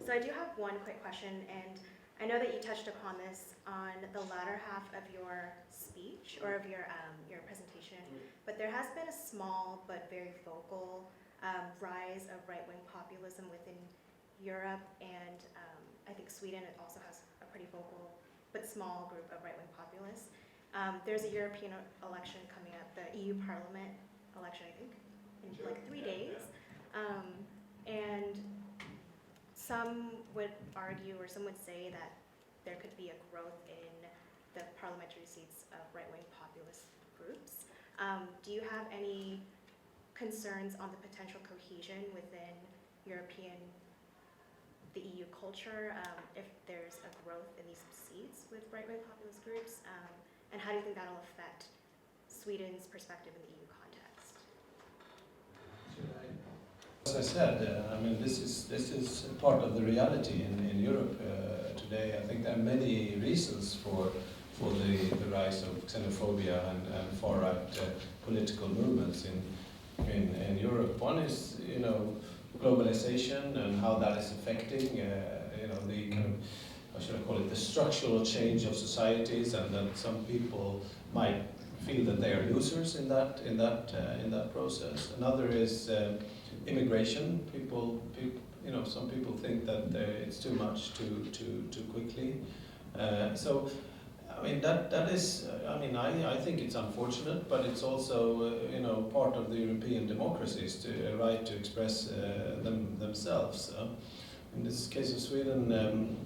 So I do have one quick question, and I know that you touched upon this on the latter half of your speech or of your presentation, but there has been a small but very vocal rise of right-wing populism within Europe, and I think Sweden also has a pretty vocal but small group of right-wing populists. There's a European election coming up, the EU Parliament election, I think, in like 3 days. And some would argue, or some would say, that there could be a growth in the parliamentary seats of right-wing populist groups. Do you have any concerns on the potential cohesion within the EU culture, if there's a growth in these seats with right-wing populist groups? And how do you think that'll affect Sweden's perspective in the EU context? As I said, I mean, this is part of the reality in Europe today. I think there are many reasons for the rise of xenophobia and far-right political movements in Europe. One is, globalization and how that is affecting, the kind of, how should I call it, the structural change of societies, and that some people might feel that they are losers in that process. Another is immigration. Some people think that it's too much too quickly. So, I mean, that is. I mean, I think it's unfortunate, but it's also part of the European democracies a right to express themselves. In this case of Sweden, in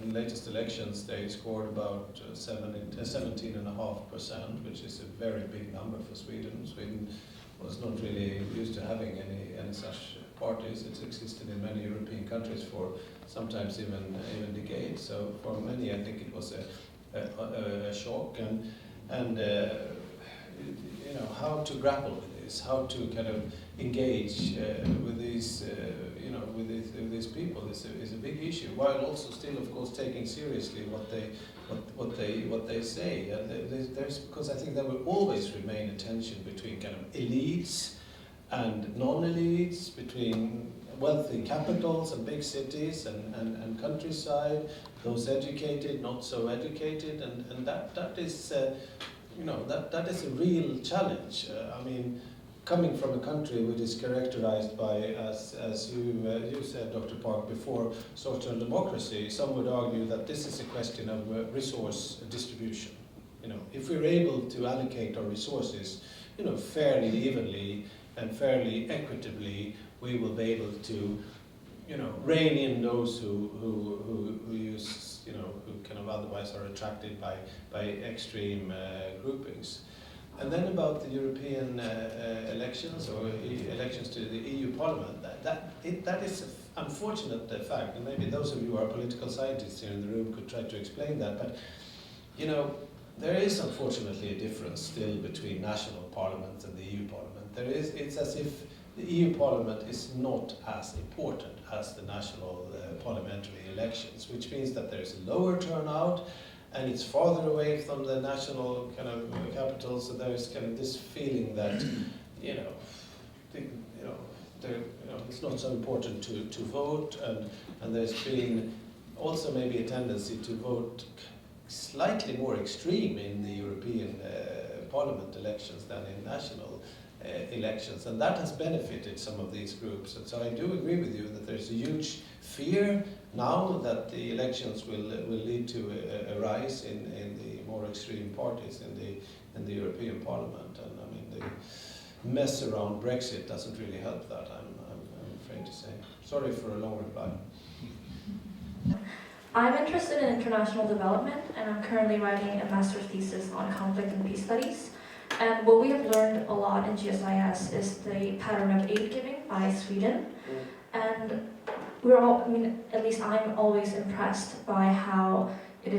the latest elections, they scored about 17.5%, which is a very big number for Sweden. Sweden was not really used to having any such parties. It existed in many European countries for sometimes even decades. So for many, I think it was a shock, and how to grapple with this, how to kind of engage with these with these people is a big issue, while also still, of course, taking seriously what they say. And there's because I think there will always remain a tension between kind of elites and non-elites, between wealthy capitals and big cities and countryside, those educated, not so educated, and that is that is a real challenge. I mean, coming from a country which is characterized by, as you said, Dr. Park, before, social democracy, some would argue that this is a question of resource distribution. If we're able to allocate our resources, fairly evenly and fairly equitably, we will be able to, rein in those who use, who kind of otherwise are attracted by extreme groupings. And then about the European elections, or elections to the EU Parliament, that is an unfortunate fact, and maybe those of you who are political scientists here in the room could try to explain that, but there is unfortunately a difference still between national parliaments and the EU Parliament. It's as if the EU Parliament is not as important as the national parliamentary elections, which means that there is a lower turnout, and it's farther away from the national kind of capital, so there's kind of this feeling that it's not so important to vote, and there's been also maybe a tendency to vote slightly more extreme in the European Parliament elections than in national elections, and that has benefited some of these groups. And so I do agree with you that there's a huge fear now that the elections will lead to a rise in the more extreme parties in the European Parliament. And I mean, the mess around Brexit doesn't really help that, I'm afraid to say. Sorry for a long reply. I'm interested in international development, and I'm currently writing a master's thesis on conflict and peace studies. And what we have learned a lot in GSIS is the pattern of aid giving by Sweden. And at least I'm always impressed by how it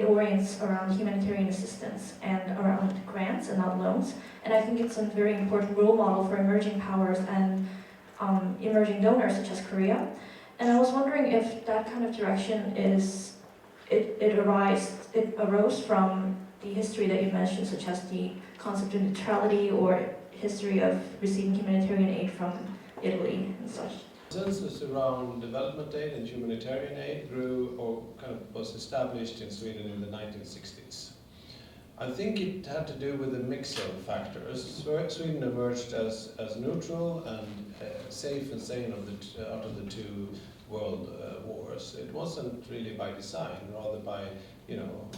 orients around humanitarian assistance and around grants and not loans. And I think it's a very important role model for emerging powers and emerging donors such as Korea. And I was wondering if that kind of direction it arose from the history that you mentioned, such as the concept of neutrality or history of receiving humanitarian aid from Italy and such. Consensus around development aid and humanitarian aid grew or kind of was established in Sweden in the 1960s. I think it had to do with a mix of factors. Sweden emerged as neutral and safe and sane out of the two world wars. It wasn't really by design, rather by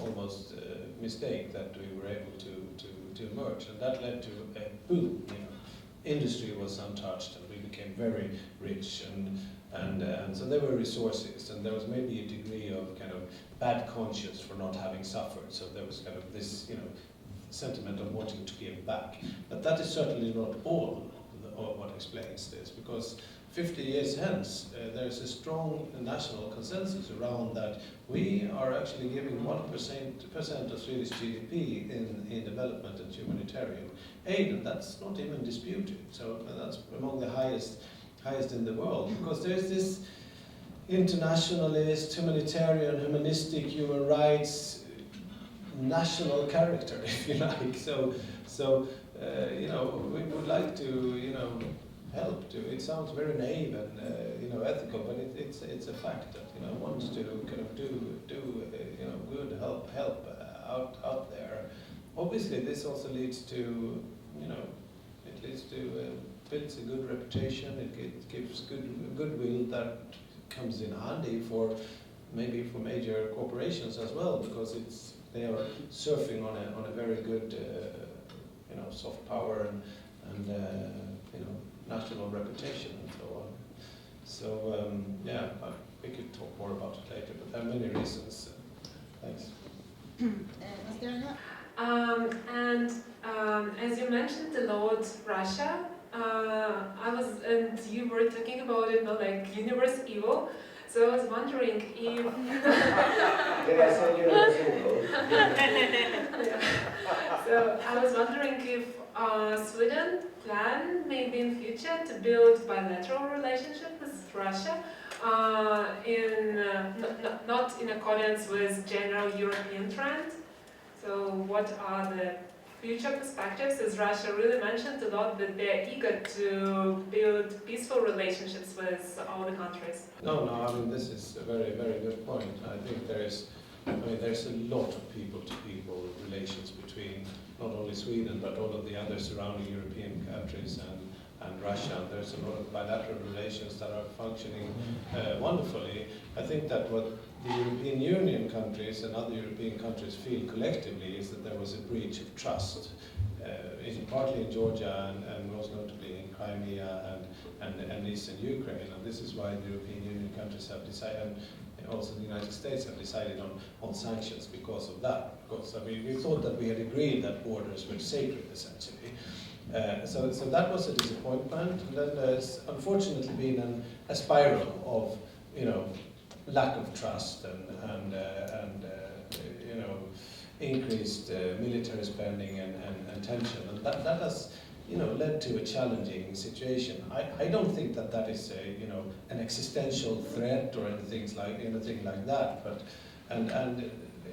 almost mistake that we were able to emerge, and that led to a boom. Industry was untouched, and we became very rich, and so there were resources, and there was maybe a degree of kind of bad conscience for not having suffered. So there was kind of this sentiment of wanting to give back. But that is certainly not all of what explains this, because 50 years hence, there's a strong national consensus around that we are actually giving 1% of Swedish GDP in development and humanitarian aid, and that's not even disputed. So that's among the highest in the world, because there's this internationalist, humanitarian, humanistic, human rights, national character, if you like. So we would like to, help to. It sounds very naive and ethical, but it's a fact that wants to kind of do good help out there. Obviously, this also leads to builds a good reputation. It gives goodwill that comes in handy for major corporations as well, because they are surfing on a very good soft power and national reputation and so on. So we could talk more about it later, but there are many reasons. Thanks. As you mentioned the Lord Russia, and you were talking about it, not like universe evil. So I was wondering if. Did I say universe evil? Yeah. So I was wondering if Sweden plan maybe in future to build bilateral relationship with Russia, not in accordance with general European trend. So what are the future perspectives? As Russia really mentioned a lot that they're eager to build peaceful relationships with all the countries. No, I mean, this is a very, very good point. I think there's a lot of people-to-people relations between not only Sweden but all of the other surrounding European countries and Russia. There's a lot of bilateral relations that are functioning wonderfully. I think that what the European Union countries and other European countries feel collectively is that there was a breach of trust, partly in Georgia and most notably in Crimea and eastern Ukraine. And this is why the European Union countries have decided, and also the United States have decided on sanctions because of that. Because we thought that we had agreed that borders were sacred, essentially. So that was a disappointment. And then there's unfortunately been a spiral of lack of trust and increased military spending and tension, and that has led to a challenging situation. I don't think that is an existential threat or anything like that, but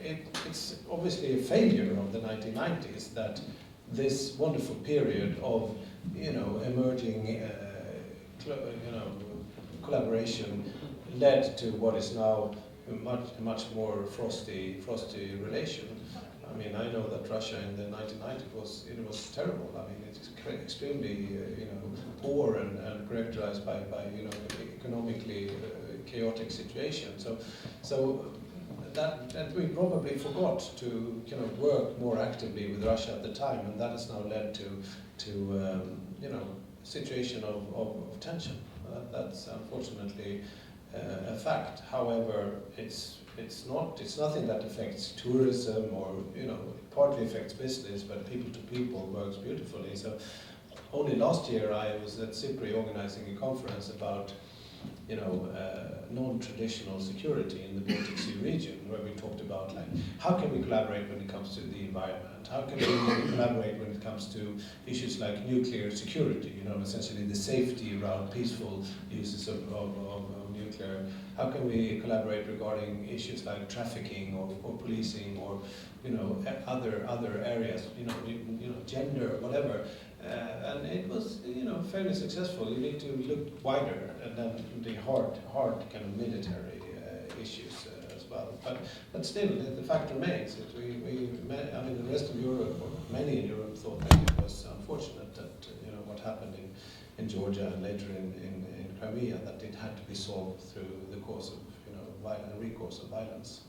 it's obviously a failure of the 1990s that this wonderful period of emerging collaboration led to what is now a much more frosty relation. I mean, I know that Russia in the 1990s was terrible. I mean, it's extremely poor and characterized by economically chaotic situation. So that we probably forgot to work more actively with Russia at the time, and that has now led to a situation of tension. That's unfortunately a fact. However, it's nothing that affects tourism or it partly affects business, but people to people works beautifully. So only last year I was at CIPRI organizing a conference about non-traditional security in the Baltic Sea region, where we talked about how can we collaborate when it comes to the environment, how can we collaborate when it comes to issues like nuclear security, essentially the safety around peaceful uses of nuclear? How can we collaborate regarding issues like trafficking or policing or other areas, gender, whatever? And it was fairly successful. You need to look wider than the hard kind of military issues as well. But still, the fact remains that the rest of Europe, or many in Europe, thought that it was unfortunate that what happened in Georgia and later in Crimea, that it had to be solved through the course of recourse of violence.